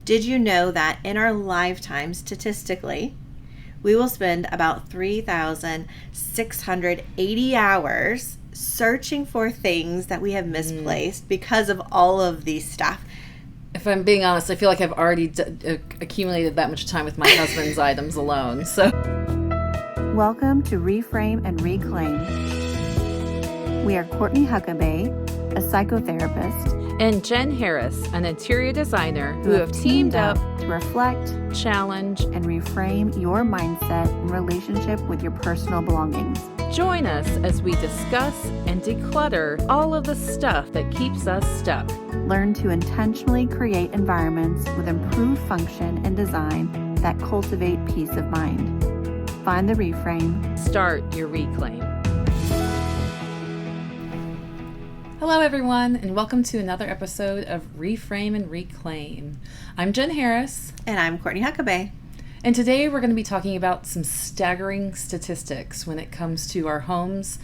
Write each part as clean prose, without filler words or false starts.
Did you know that in our lifetime, statistically, we will spend about 3,680 hours searching for things that we have misplaced because of all of these stuff? If I'm being honest, I feel like I've already accumulated that much time with my husband's items alone. So, welcome to Reframe and Reclaim. We are Courtney Huckabee, a psychotherapist, and Jen Harris, an interior designer who have teamed up to reflect, challenge, and reframe your mindset in relationship with your personal belongings. Join us as we discuss and declutter all of the stuff that keeps us stuck. Learn to intentionally create environments with improved function and design that cultivate peace of mind. Find the reframe. Start your reclaim. Hello, everyone, and welcome to another episode of Reframe and Reclaim. I'm Jen Harris. And I'm Courtney Huckabee. And today we're going to be talking about some staggering statistics when it comes to our homes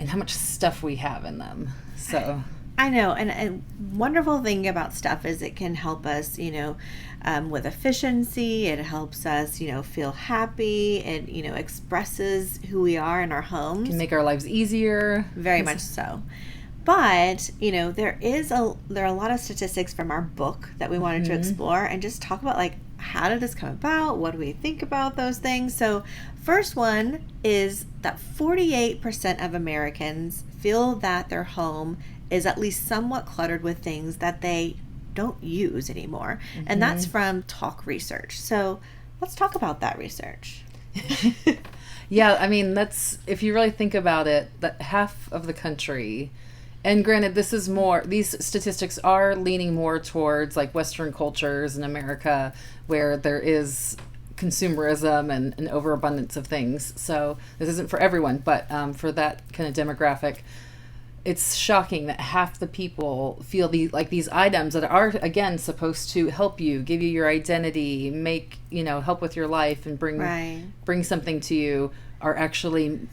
and how much stuff we have in them. So I know, and a wonderful thing about stuff is it can help us, with efficiency. It helps us, feel happy. It, expresses who we are in our homes. Can make our lives easier. Very much so. But, there are a lot of statistics from our book that we wanted to explore and just talk about, how did this come about? What do we think about those things? So first one is that 48% of Americans feel that their home is at least somewhat cluttered with things that they don't use anymore. And that's from Talk Research. So let's talk about that research. Yeah, I mean, that's, if you really think about it, that half of the country, and granted, these statistics are leaning more towards Western cultures in America where there is consumerism and an overabundance of things. So this isn't for everyone, but for that kind of demographic, it's shocking that half the people feel these items that are, again, supposed to help you, give you your identity, make, help with your life and bring something to you, are actually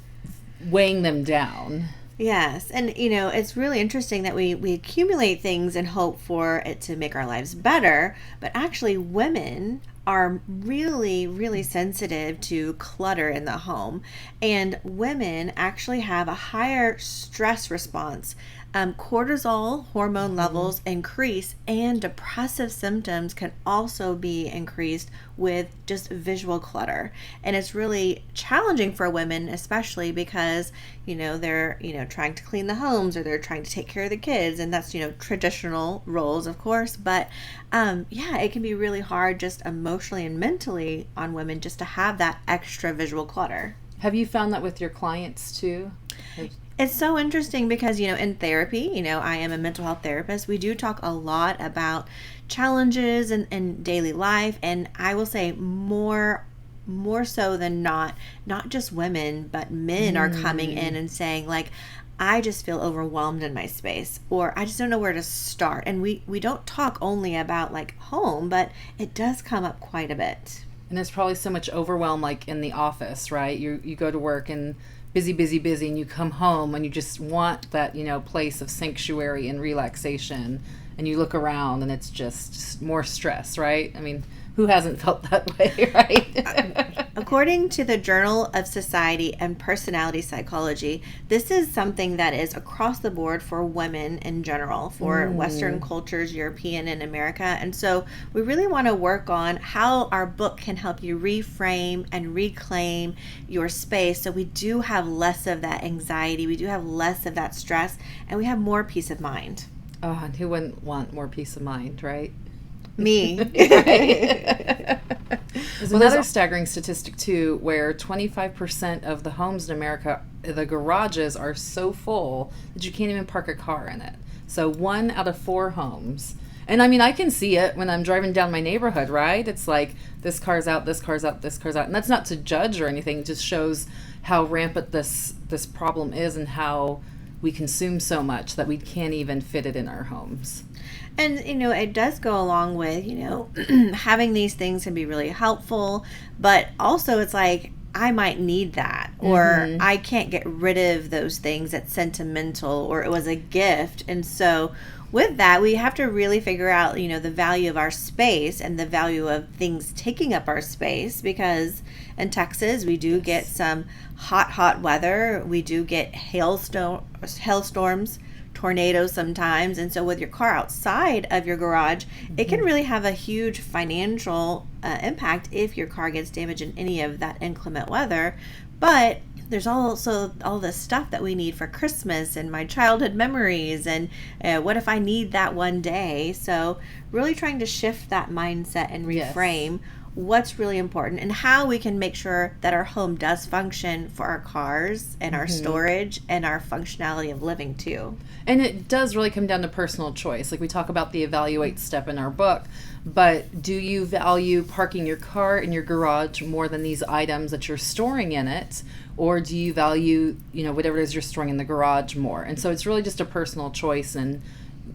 weighing them down. Yes. And, it's really interesting that we accumulate things and hope for it to make our lives better. But actually, women are really, really sensitive to clutter in the home. And women actually have a higher stress response. Cortisol hormone levels increase, and depressive symptoms can also be increased with just visual clutter. And it's really challenging for women, especially because, they're, trying to clean the homes or they're trying to take care of the kids. And that's, traditional roles, of course. But it can be really hard just emotionally and mentally on women just to have that extra visual clutter. Have you found that with your clients too? It's so interesting because, in therapy, I am a mental health therapist. We do talk a lot about challenges in daily life. And I will say more so than not just women, but men are coming in and saying, I just feel overwhelmed in my space, or I just don't know where to start. And we don't talk only about home, but it does come up quite a bit. And there's probably so much overwhelm in the office, right? You go to work and busy, and you come home and you just want that, place of sanctuary and relaxation, and you look around and it's just more stress, right? I mean, who hasn't felt that way, right? According to the Journal of Society and Personality Psychology, this is something that is across the board for women in general, for Western cultures, European and America. And so we really want to work on how our book can help you reframe and reclaim your space, so we do have less of that anxiety, we do have less of that stress, and we have more peace of mind. Oh, and who wouldn't want more peace of mind, right? Me. There's another staggering statistic too, where 25% of the homes in America, the garages are so full that you can't even park a car in it. So 1 out of 4 homes. And I mean, I can see it when I'm driving down my neighborhood, right? It's this car's out, this car's out, this car's out. And that's not to judge or anything. It just shows how rampant this problem is and how we consume so much that we can't even fit it in our homes. And, it does go along with, having these things can be really helpful, but also it's I might need that, or I can't get rid of those things. That's sentimental, or it was a gift. And so with that, we have to really figure out, the value of our space and the value of things taking up our space, because in Texas, we do get some hot weather. We do get hailstorms, tornadoes sometimes. And so with your car outside of your garage, it can really have a huge financial impact if your car gets damaged in any of that inclement weather. But there's also all this stuff that we need for Christmas and my childhood memories, and what if I need that one day? So really trying to shift that mindset and reframe what's really important and how we can make sure that our home does function for our cars and our storage and our functionality of living too. And it does really come down to personal choice. Like we talk about the evaluate step in our book, but do you value parking your car in your garage more than these items that you're storing in it? Or do you value, whatever it is you're storing in the garage more? And so it's really just a personal choice. And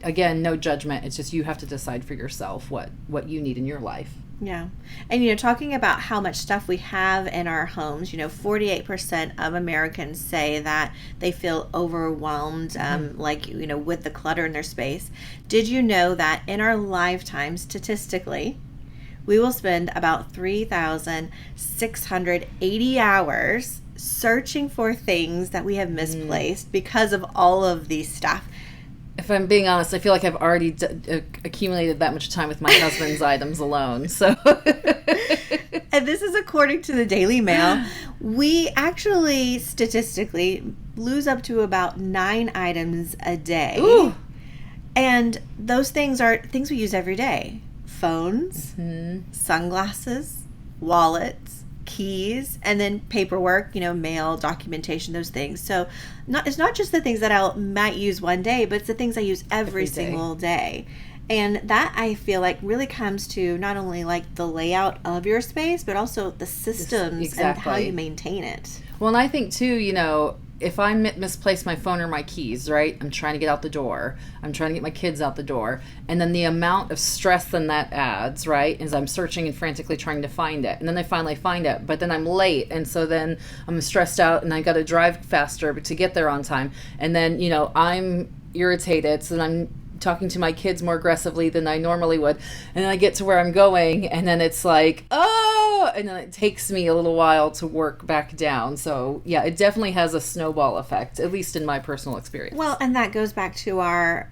again, no judgment. It's just you have to decide for yourself what you need in your life. Yeah. And, talking about how much stuff we have in our homes, 48% of Americans say that they feel overwhelmed, with the clutter in their space. Did you know that in our lifetime, statistically, we will spend about 3,680 hours searching for things that we have misplaced because of all of these stuff? If I'm being honest, I feel like I've already accumulated that much time with my husband's items alone. So, and this is according to the Daily Mail. We actually statistically lose up to about 9 items a day. Ooh. And those things are things we use every day. Phones, sunglasses, wallets, keys, and then paperwork, mail, documentation, those things. So it's not just the things that I might use one day, but it's the things I use every single day. And that, I feel like, really comes to not only like the layout of your space, but also the systems and how you maintain it. Well, and I think too, if I misplace my phone or my keys, right? I'm trying to get out the door. I'm trying to get my kids out the door. And then the amount of stress then that adds, right? As I'm searching and frantically trying to find it. And then I finally find it, but then I'm late. And so then I'm stressed out and I got to drive faster to get there on time. And then, I'm irritated. So then I'm talking to my kids more aggressively than I normally would. And then I get to where I'm going and then it's like, and then it takes me a little while to work back down. So yeah, it definitely has a snowball effect, at least in my personal experience. Well, and that goes back to our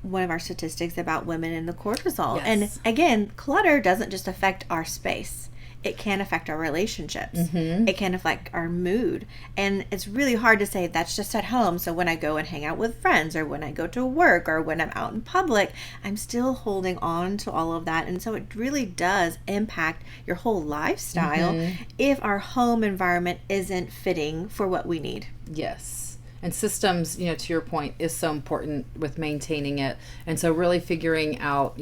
one of our statistics about women and the cortisol. Yes. And again, clutter doesn't just affect our space. It can affect our relationships. It can affect our mood. And it's really hard to say that's just at home. So when I go and hang out with friends, or when I go to work, or when I'm out in public, I'm still holding on to all of that. And so it really does impact your whole lifestyle if our home environment isn't fitting for what we need. Yes. And systems, to your point, is so important with maintaining it. And so really figuring out,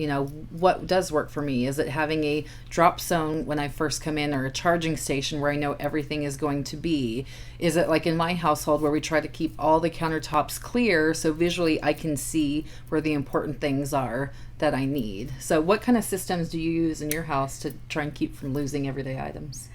what does work for me. Is it having a drop zone when I first come in, or a charging station where I know everything is going to be? Is it like in my household where we try to keep all the countertops clear so visually I can see where the important things are that I need? So what kind of systems do you use in your house to try and keep from losing everyday items?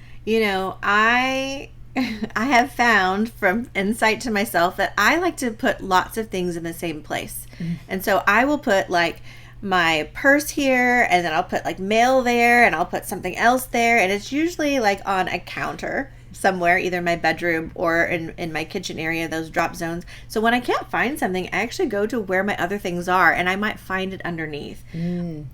I have found from insight to myself that I like to put lots of things in the same place. And so I will put like my purse here, and then I'll put like mail there, and I'll put something else there. And it's usually like on a counter somewhere, either in my bedroom or in my kitchen area, those drop zones. So when I can't find something, I actually go to where my other things are, and I might find it underneath.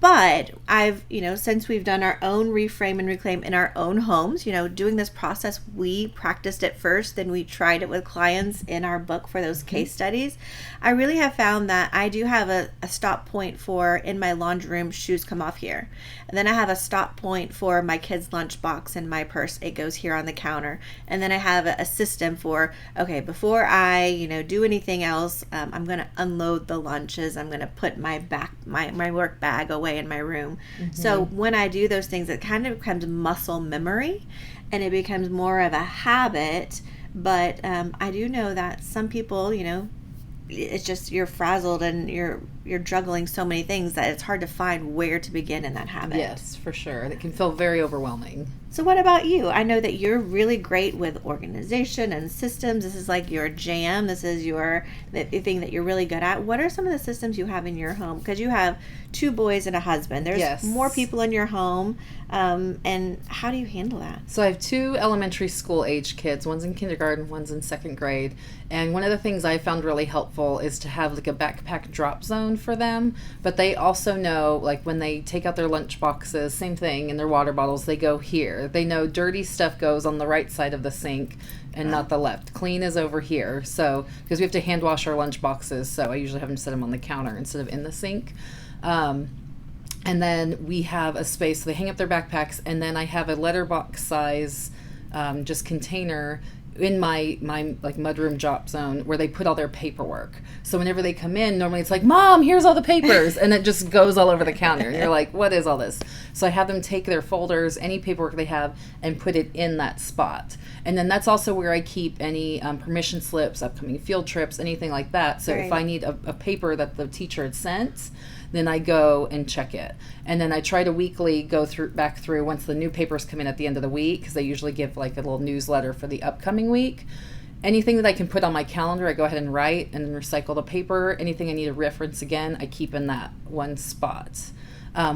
But I've, since we've done our own reframe and reclaim in our own homes, doing this process, we practiced it first, then we tried it with clients in our book for those case studies. I really have found that I do have a stop point for in my laundry room, shoes come off here. And then I have a stop point for my kids' lunchbox and my purse. It goes here on the counter. And then I have a system for, okay, before I, do anything else, I'm going to unload the lunches. I'm going to put my work bag away in my room. So when I do those things, it kind of becomes muscle memory, and it becomes more of a habit. But I do know that some people, it's just you're frazzled and you're you're juggling so many things that it's hard to find where to begin in that habit. Yes, for sure. It can feel very overwhelming. So what about you? I know that you're really great with organization and systems. This is like your jam. This is the thing that you're really good at. What are some of the systems you have in your home? Because you have 2 boys and a husband. There's more people in your home. And how do you handle that? So I have 2 elementary school age kids. One's in kindergarten, one's in 2nd grade. And one of the things I found really helpful is to have like a backpack drop zone for them. But they also know, like when they take out their lunch boxes, same thing, and their water bottles, they go here. They know dirty stuff goes on the right side of the sink and not the left. Clean is over here. So, because we have to hand wash our lunch boxes, so I usually have them set them on the counter instead of in the sink. And then we have a space, so they hang up their backpacks, and then I have a letterbox size just container in my like mudroom drop zone where they put all their paperwork. So whenever they come in, normally it's like, Mom, here's all the papers, and it just goes all over the counter. And you're like, what is all this? So I have them take their folders, any paperwork they have, and put it in that spot. And then that's also where I keep any permission slips, upcoming field trips, anything like that. So if I need a paper that the teacher had sent, then I go and check it. And then I try to weekly go back through once the new papers come in at the end of the week, because they usually give like a little newsletter for the upcoming week. Anything that I can put on my calendar, I go ahead and write and then recycle the paper. Anything I need to reference again, I keep in that one spot.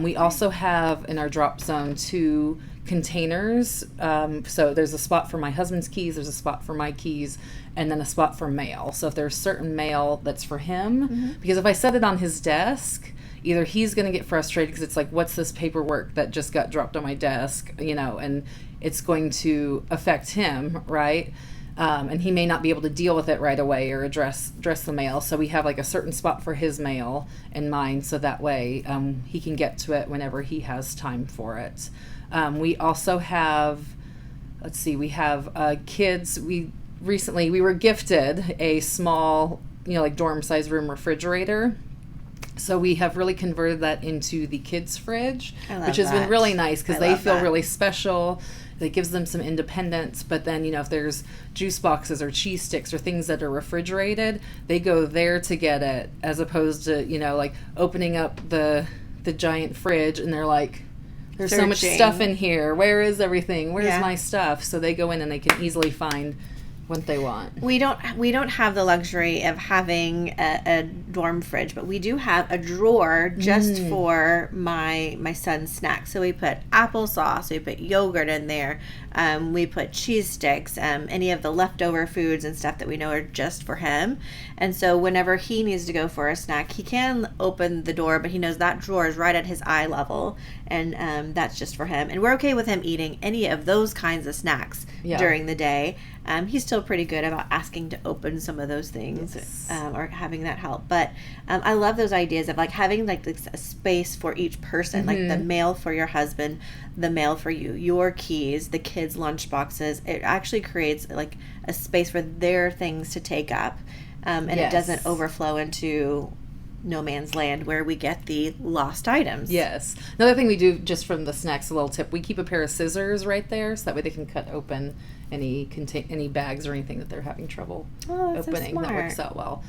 We also have in our drop zone 2 containers. So there's a spot for my husband's keys, there's a spot for my keys, and then a spot for mail. So if there's certain mail that's for him, because if I set it on his desk, either he's going to get frustrated because it's like, what's this paperwork that just got dropped on my desk, and it's going to affect him, right? And he may not be able to deal with it right away or address the mail. So we have like a certain spot for his mail and mine, so that way he can get to it whenever he has time for it. We also have, we have kids. We were gifted a small, like dorm size room refrigerator. So we have really converted that into the kids' fridge, which has been really nice because they feel really special. It gives them some independence. But then, if there's juice boxes or cheese sticks or things that are refrigerated, they go there to get it, as opposed to, like opening up the giant fridge and they're like, there's so much stuff in here. Where is everything? Where's my stuff? So they go in and they can easily find what they want. We don't have the luxury of having a dorm fridge, but we do have a drawer just for my son's snacks. So we put applesauce, we put yogurt in there, we put cheese sticks, any of the leftover foods and stuff that we know are just for him. And so whenever he needs to go for a snack, he can open the door, but he knows that drawer is right at his eye level, and that's just for him. And we're okay with him eating any of those kinds of snacks during the day. He's still pretty good about asking to open some of those things, or having that help. But I love those ideas of like having like a space for each person, like the mail for your husband, the mail for you, your keys, the kids' lunch boxes. It actually creates like a space for their things to take up, and it doesn't overflow into no man's land where we get the lost items. Yes. Another thing we do just from the snacks, a little tip, we keep a pair of scissors right there so that way they can cut open any bags or anything that they're having trouble opening. So that works out well.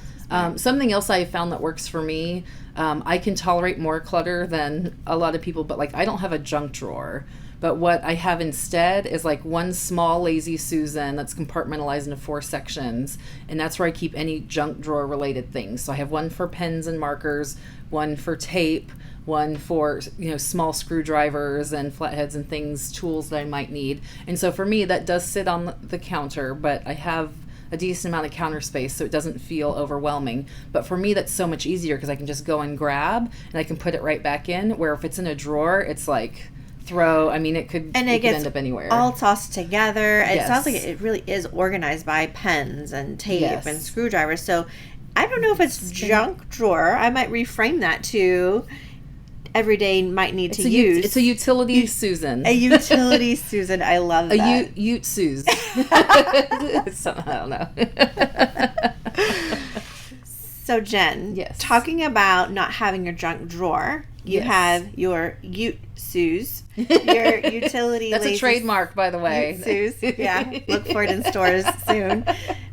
Something else I found that works for me, I can tolerate more clutter than a lot of people, but like I don't have a junk drawer. But what I have instead is like one small Lazy Susan that's compartmentalized into 4 sections. And that's where I keep any junk drawer related things. So I have one for pens and markers, one for tape, one for, small screwdrivers and flatheads and things, tools that I might need. And so for me, that does sit on the counter, but I have a decent amount of counter space so it doesn't feel overwhelming. But for me, that's so much easier because I can just go and grab and I can put it right back in, where if it's in a drawer, it's like it could end up anywhere. All tossed together. It sounds like it really is organized by pens and tape and screwdrivers. So I don't know if it's junk drawer. I might reframe that to every day might need to use. It's a utility Susan. A utility Susan. I love that. A ute Suze. I don't know. So Jen, talking about not having your junk drawer, you have your ute Suze, your utility. That's a trademark, by the way. Ute Suze. Yeah, look for it in stores soon.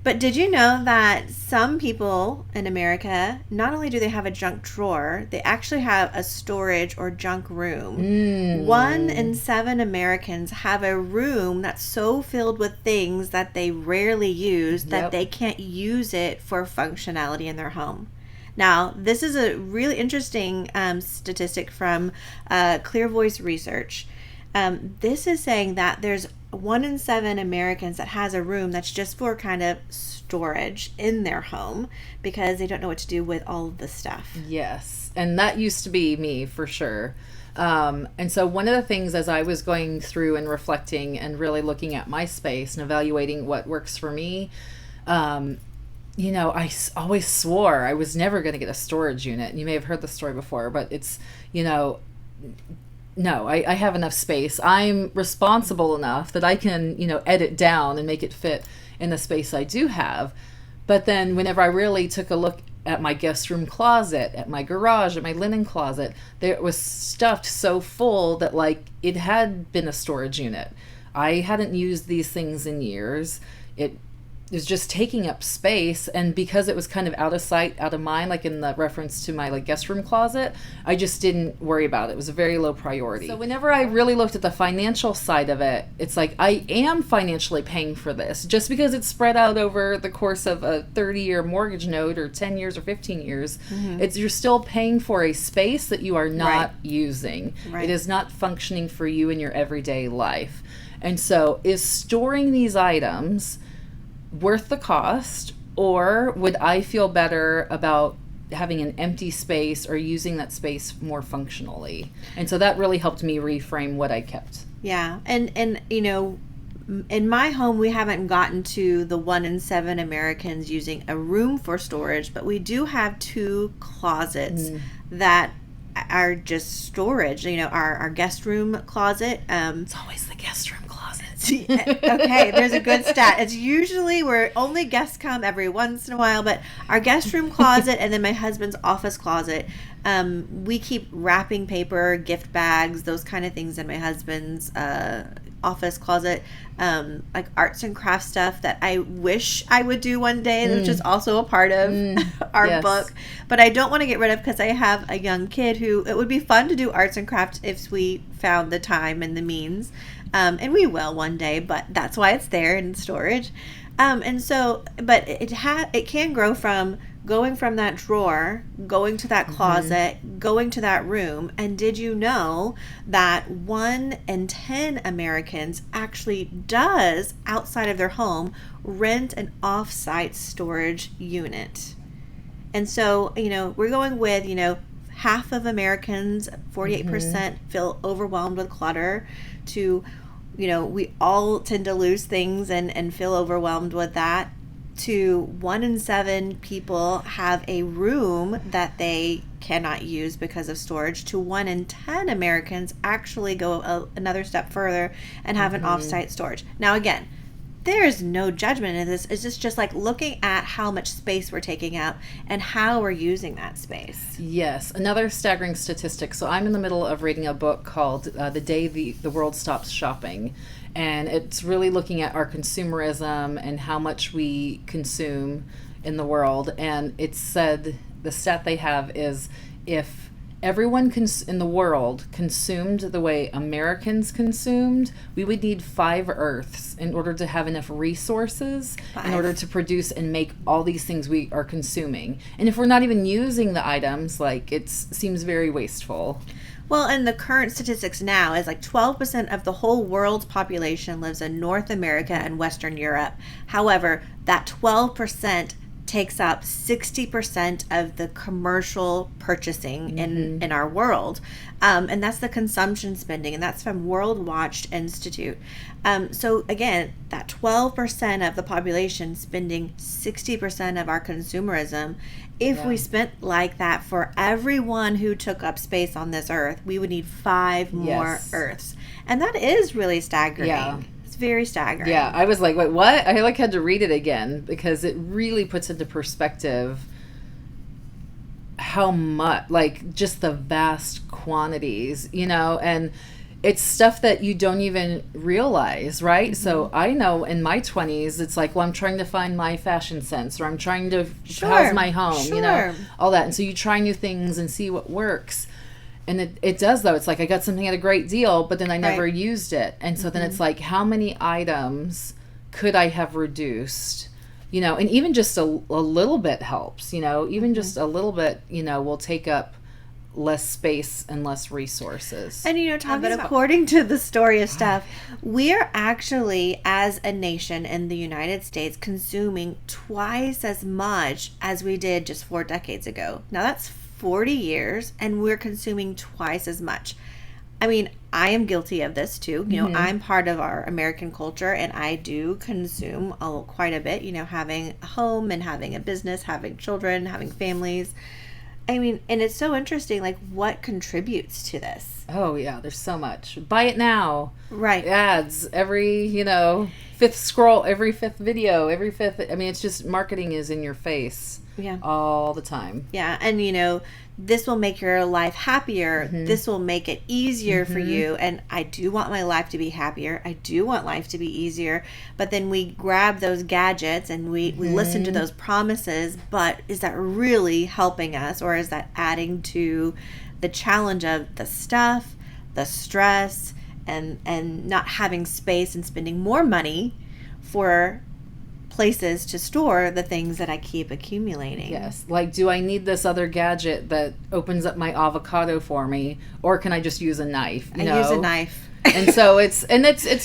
But did you know that some people in America, not only do they have a junk drawer, they actually have a storage or junk room. 1 in 7 Americans have a room that's so filled with things that they rarely use that Yep. they can't use it for functionality in their home. Now, this is a really interesting statistic from Clear Voice Research. This is saying that there's 1 in 7 Americans that has a room that's just for kind of storage in their home because they don't know what to do with all of the stuff. Yes. And that used to be me for sure. And so one of the things as I was going through and reflecting and really looking at my space and evaluating what works for me, I always swore I was never going to get a storage unit. And you may have heard the story before, but it's, no, I have enough space. I'm responsible enough that I can, edit down and make it fit in the space I do have. But then whenever I really took a look at my guest room closet, at my garage, at my linen closet, there was stuffed so full that like it had been a storage unit. I hadn't used these things in years. It was just taking up space, and because it was kind of out of sight, out of mind, like in the reference to my like guest room closet, I just didn't worry about it. It was a very low priority. So whenever I really looked at the financial side of it, it's like I am financially paying for this. Just because it's spread out over the course of a 30-year mortgage note or 10 years or 15 years, you're still paying for a space that you are not using. Right. It is not functioning for you in your everyday life. And so is storing these items worth the cost, or would I feel better about having an empty space or using that space more functionally? And so that really helped me reframe what I kept. Yeah. And in my home, we haven't gotten to the 1 in 7 Americans using a room for storage, but we do have 2 closets that are just storage. Our guest room closet. It's always the guest room closet. Okay, there's a good stat. It's usually where only guests come every once in a while, but our guest room closet and then my husband's office closet, we keep wrapping paper, gift bags, those kind of things in my husband's office closet, like arts and crafts stuff that I wish I would do one day, which is also a part of our book, but I don't want to get rid of because I have a young kid who it would be fun to do arts and crafts if we found the time and the means. And we will one day, but that's why it's there in storage. And so, but it can grow from going from that drawer, going to that closet, going to that room. And did you know that 1 in 10 Americans actually does, outside of their home, rent an off-site storage unit? And so, we're going with, half of Americans, 48%, feel overwhelmed with clutter, to, we all tend to lose things and feel overwhelmed with that, to 1 in 7 people have a room that they cannot use because of storage, to 1 in 10 Americans actually go another step further and have an off-site storage. Now, again, there is no judgment in this. It's just like looking at how much space we're taking up and how we're using that space. Yes. Another staggering statistic. So I'm in the middle of reading a book called The Day the World Stops Shopping. And it's really looking at our consumerism and how much we consume in the world. And it said, the stat they have is, if everyone in the world consumed the way Americans consumed, we would need 5 Earths in order to have enough resources in order to produce and make all these things we are consuming. And if we're not even using the items, like, it seems very wasteful. Well, and the current statistics now is like 12% of the whole world's population lives in North America and Western Europe. However, that 12% takes up 60% of the commercial purchasing in our world. And that's the consumption spending, and that's from World Watch Institute. So again, that 12% of the population spending 60% of our consumerism. If we spent like that for everyone who took up space on this earth, we would need 5 more Earths. And that is really staggering. Yeah. Very staggering. Yeah, I was like, wait, what? I had to read it again because it really puts into perspective how much, like, just the vast quantities, and it's stuff that you don't even realize, right? So I know in my 20s, it's like, well, I'm trying to find my fashion sense, or I'm trying to house my home, you know, all that. And so you try new things and see what works. And it does, though. It's like, I got something at a great deal, but then I never used it. And so then it's like, how many items could I have reduced? You know, and even just a little bit helps, you know, even just a little bit, you know, will take up less space and less resources. And, you know, talking about, according to the story of stuff, we're actually, as a nation in the United States, consuming twice as much as we did just 4 decades ago. Now, that's 40 years, and we're consuming twice as much. I mean, I am guilty of this too. You know, I'm part of our American culture, and I do consume quite a bit, you know, having a home and having a business, having children, having families. I mean, and it's so interesting, like, what contributes to this? Oh, yeah, there's so much. Buy it now. Right. Ads, every, you know, fifth scroll, every fifth video, every fifth. I mean, it's just marketing is in your face all the time. Yeah, and, you know, this will make your life happier. This will make it easier for you. And I do want my life to be happier. I do want life to be easier. But then we grab those gadgets and we listen to those promises. But is that really helping us? Or is that adding to the challenge of the stuff, the stress, and not having space and spending more money for places to store the things that I keep accumulating? Yes. Like, do I need this other gadget that opens up my avocado for me, or can I just use a knife? I use a knife. And so it's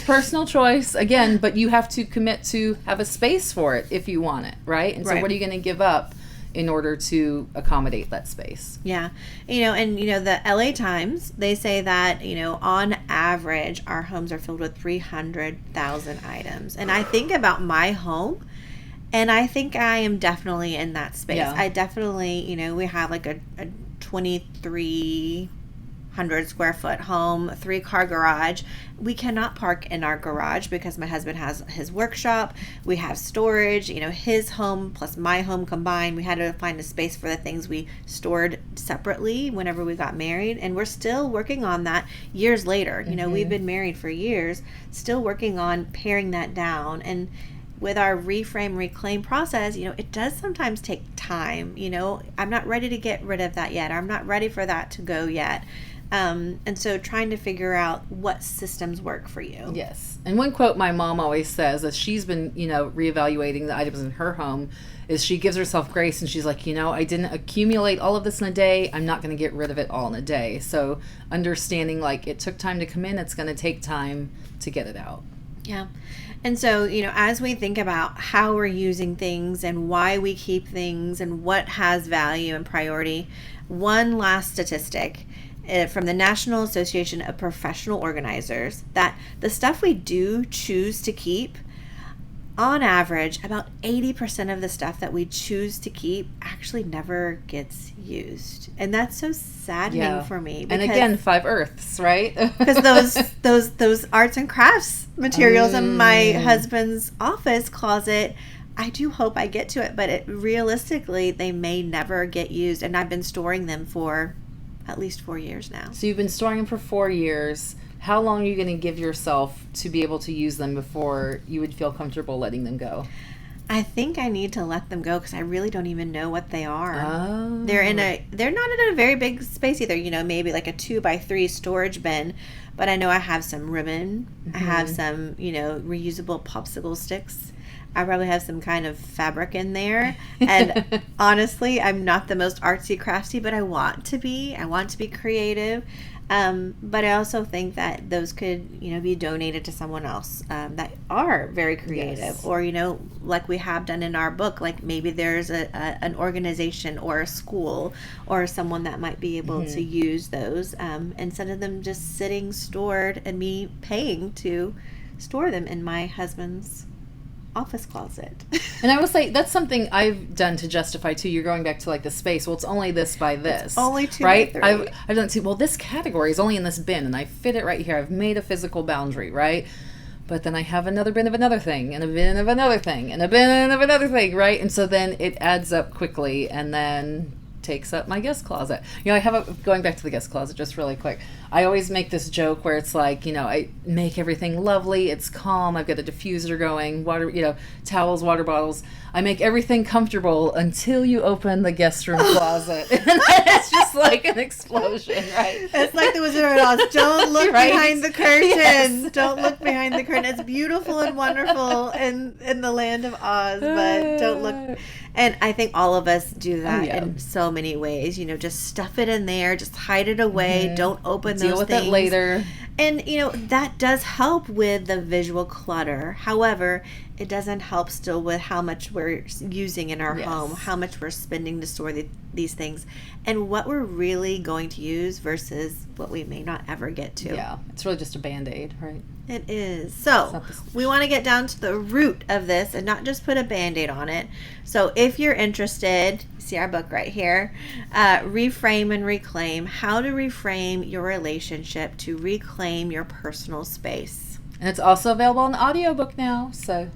personal choice again, but you have to commit to have a space for it if you want it, right? And so what are you going to give up in order to accommodate that space? Yeah. You know, and, you know, the LA Times, they say that, you know, on average, our homes are filled with 300,000 items. And I think about my home, and I think I am definitely in that space. Yeah. I definitely, you know, we have like a 2,300 square foot home, 3-car garage. We cannot park in our garage because my husband has his workshop. We have storage, you know, his home plus my home combined. We had to find a space for the things we stored separately whenever we got married. And we're still working on that years later. You know, we've been married for years, still working on paring that down. And with our reframe, reclaim process, you know, it does sometimes take time. You know, I'm not ready to get rid of that yet. I'm not ready for that to go yet. And so trying to figure out what systems work for you. Yes. And one quote my mom always says, as she's been, you know, reevaluating the items in her home, is she gives herself grace and she's like, you know, I didn't accumulate all of this in a day. I'm not going to get rid of it all in a day. So understanding, like, it took time to come in, it's going to take time to get it out. Yeah. And so, you know, as we think about how we're using things and why we keep things and what has value and priority, one last statistic from the National Association of Professional Organizers, that the stuff we do choose to keep, on average, about 80% of the stuff that we choose to keep actually never gets used. And that's so saddening for me. And again, 5 Earths, right? Because those arts and crafts materials in my husband's office closet, I do hope I get to it, but realistically, they may never get used. And I've been storing them for at least 4 years now. So you've been storing them for 4 years. How long are you going to give yourself to be able to use them before you would feel comfortable letting them go? I think I need to let them go because I really don't even know what they are. Oh. They're not in a very big space either, you know, maybe like a 2x3 storage bin, but I know I have some ribbon. I have some, you know, reusable popsicle sticks. I probably have some kind of fabric in there. And honestly, I'm not the most artsy crafty, but I want to be. I want to be creative. But I also think that those could, you know, be donated to someone else that are very creative. Yes. Or, you know, like we have done in our book, like maybe there's an organization or a school or someone that might be able to use those instead of them just sitting stored and me paying to store them in my husband's office closet. And I will say that's something I've done to justify too. You're going back to like the space. Well, it's only this by this. It's only 2 right? by 3. I've done too. Well, this category is only in this bin, and I fit it right here. I've made a physical boundary, right? But then I have another bin of another thing, and a bin of another thing, and a bin of another thing, right? And so then it adds up quickly, and then takes up my guest closet. I have going back to the guest closet just really quick. I always make this joke where it's like, I make everything lovely. It's calm. I've got a diffuser going, water, towels, water bottles. I make everything comfortable until you open the guest room closet. And then it's just like an explosion, right? It's like the Wizard of Oz. Don't look behind the curtain. Yes. Don't look behind the curtain. It's beautiful and wonderful in the land of Oz, but don't look. And I think all of us do that in so many ways. Just stuff it in there. Just hide it away. Mm-hmm. Don't open Deal those with things. it later. And, that does help with the visual clutter. However, it doesn't help still with how much we're using in our home, how much we're spending to store these things, and what we're really going to use versus what we may not ever get to. Yeah, it's really just a Band-Aid, right? It is. So we want to get down to the root of this and not just put a Band-Aid on it. So if you're interested, see our book right here, Reframe and Reclaim, How to Reframe Your Relationship to Reclaim Your Personal Space. And it's also available on audiobook now, so.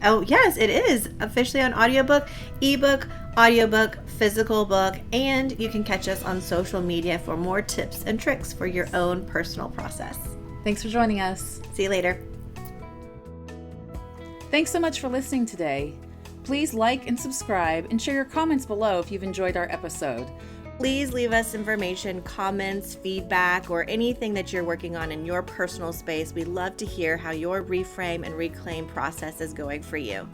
Oh, yes, it is officially on audiobook, ebook, audiobook, physical book, and you can catch us on social media for more tips and tricks for your own personal process. Thanks for joining us. See you later. Thanks so much for listening today. Please like and subscribe and share your comments below if you've enjoyed our episode. Please leave us information, comments, feedback, or anything that you're working on in your personal space. We love to hear how your reframe and reclaim process is going for you.